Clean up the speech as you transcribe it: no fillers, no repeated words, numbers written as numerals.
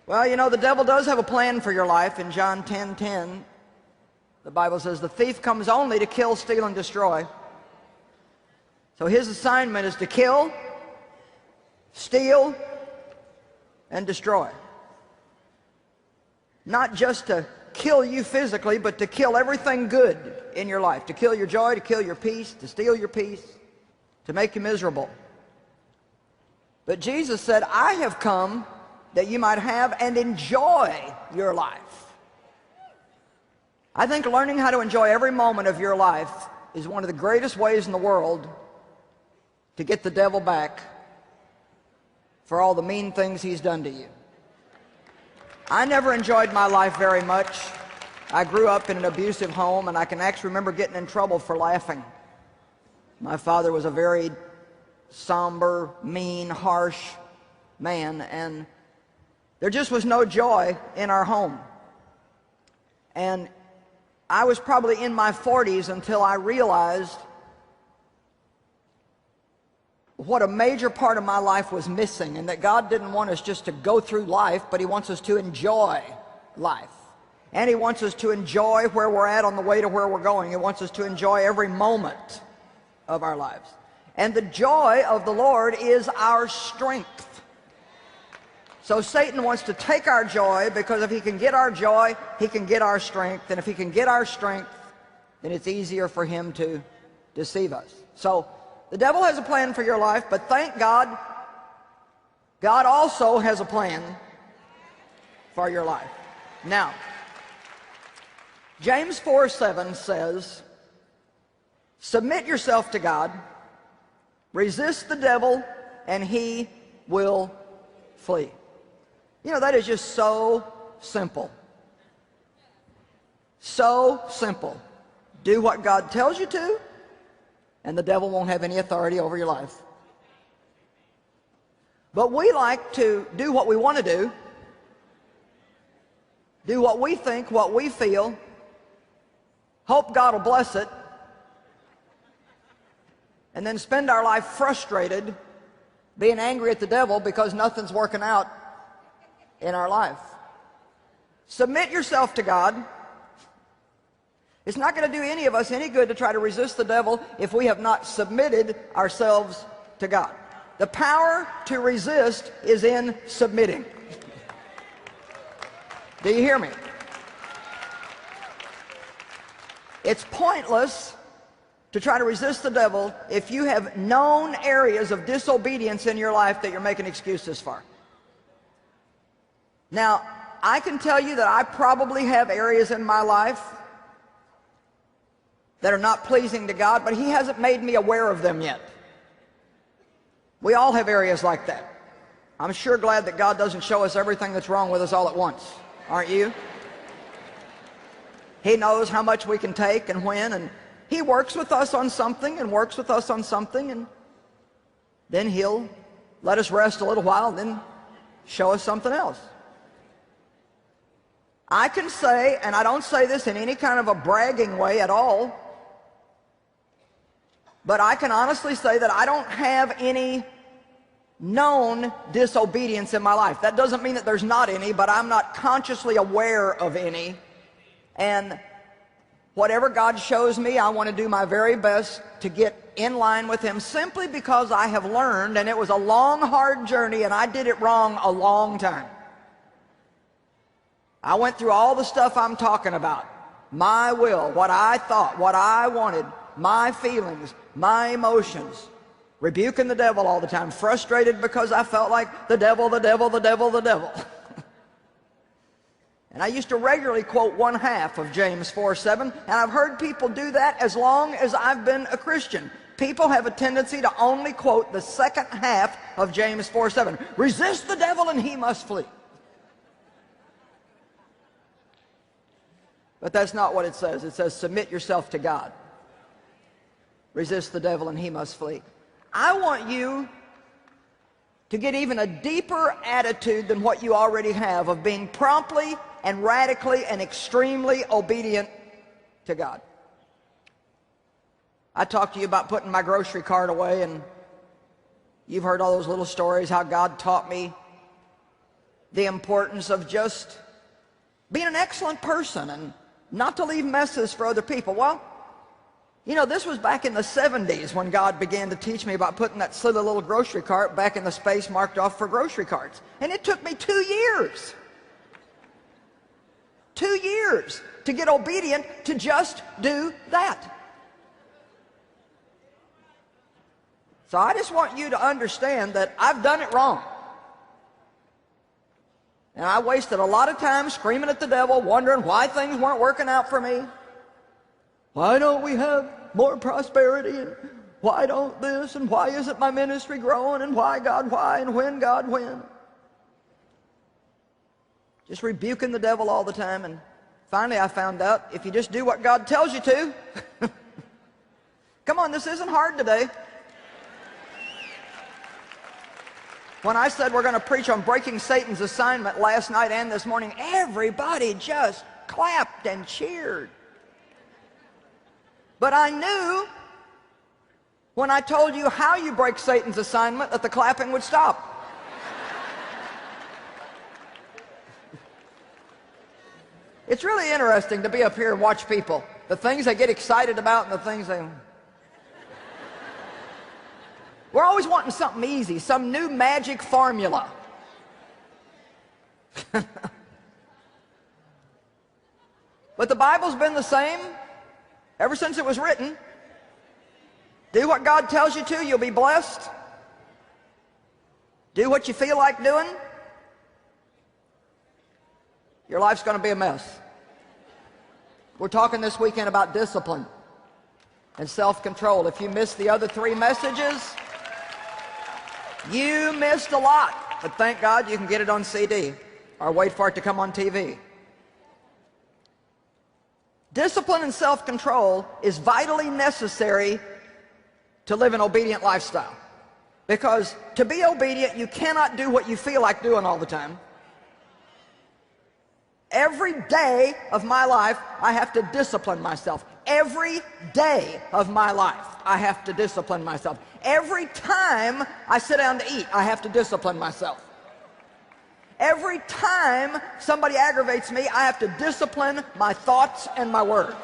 Well, you know, the devil does have a plan for your life. In John 10:10, the Bible says, the thief comes only to kill, steal, and destroy. So his assignment is to kill, steal, and destroy. Not just to kill you physically, but to kill everything good in your life. To kill your joy, to kill your peace, to steal your peace, to make you miserable. But Jesus said, I have come that you might have and enjoy your life. I think learning how to enjoy every moment of your life is one of the greatest ways in the world to get the devil back for all the mean things he's done to you. I never enjoyed my life very much. I grew up in an abusive home, and I can actually remember getting in trouble for laughing. My father was a very somber, mean, harsh man, and there just was no joy in our home. And I was probably in my 40s until I realized what a major part of my life was missing, and that God didn't want us just to go through life, but He wants us to enjoy life. And He wants us to enjoy where we're at on the way to where we're going. He wants us to enjoy every moment of our lives. And the joy of the Lord is our strength. So Satan wants to take our joy, because if he can get our joy, he can get our strength. And if he can get our strength, then it's easier for him to deceive us. So the devil has a plan for your life, but thank God, God also has a plan for your life. Now, James 4:7 says, submit yourself to God, resist the devil, and he will flee. You know, that is just so simple. So simple. Do what God tells you to, and the devil won't have any authority over your life. But we like to do what we want to do what we think, what we feel, hope God will bless it, and then spend our life frustrated, being angry at the devil because nothing's working out in our life. Submit yourself to God. It's not going to do any of us any good to try to resist the devil if we have not submitted ourselves to God. The power to resist is in submitting. Do you hear me? It's pointless to try to resist the devil if you have known areas of disobedience in your life that you're making excuses for. Now, I can tell you that I probably have areas in my life that are not pleasing to God, but He hasn't made me aware of them yet. We all have areas like that. I'm sure glad that God doesn't show us everything that's wrong with us all at once. Aren't you? He knows how much we can take and when, and He works with us on something and works with us on something, and then He'll let us rest a little while and then show us something else. I can say, and I don't say this in any kind of a bragging way at all, but I can honestly say that I don't have any known disobedience in my life. That doesn't mean that there's not any, but I'm not consciously aware of any. And whatever God shows me, I want to do my very best to get in line with Him, simply because I have learned, and it was a long, hard journey, and I did it wrong a long time. I went through all the stuff I'm talking about. My will, what I thought, what I wanted, my feelings, my emotions, rebuking the devil all the time, frustrated because I felt like the devil, the devil, the devil, the devil. And I used to regularly quote one half of James 4:7, and I've heard people do that as long as I've been a Christian. People have a tendency to only quote the second half of James 4:7. Resist the devil and he must flee. But that's not what it says. It says submit yourself to God. Resist the devil and he must flee. I want you to get even a deeper attitude than what you already have of being promptly and radically and extremely obedient to God. I talked to you about putting my grocery cart away, and you've heard all those little stories how God taught me the importance of just being an excellent person and not to leave messes for other people. Well, you know, this was back in the 70s when God began to teach me about putting that silly little grocery cart back in the space marked off for grocery carts. And it took me 2 years. 2 years to get obedient to just do that. So I just want you to understand that I've done it wrong. And I wasted a lot of time screaming at the devil, wondering why things weren't working out for me. Why don't we have more prosperity? And why don't this? And why isn't my ministry growing? And why, God, why? And when, God, when? Just rebuking the devil all the time. And finally I found out, if you just do what God tells you to. Come on, this isn't hard today. When I said we're going to preach on breaking Satan's assignment last night and this morning, everybody just clapped and cheered. But I knew when I told you how you break Satan's assignment that the clapping would stop. It's really interesting to be up here and watch people. The things they get excited about and the things they... We're always wanting something easy, some new magic formula. But the Bible's been the same ever since it was written. Do what God tells you to, you'll be blessed. Do what you feel like doing, your life's going to be a mess. We're talking this weekend about discipline and self-control. If you missed the other 3 messages, you missed a lot. But thank God you can get it on CD or wait for it to come on TV. Discipline and self-control is vitally necessary to live an obedient lifestyle. Because to be obedient, you cannot do what you feel like doing all the time. Every day of my life, I have to discipline myself. Every day of my life, I have to discipline myself. Every time I sit down to eat, I have to discipline myself. Every time somebody aggravates me, I have to discipline my thoughts and my words.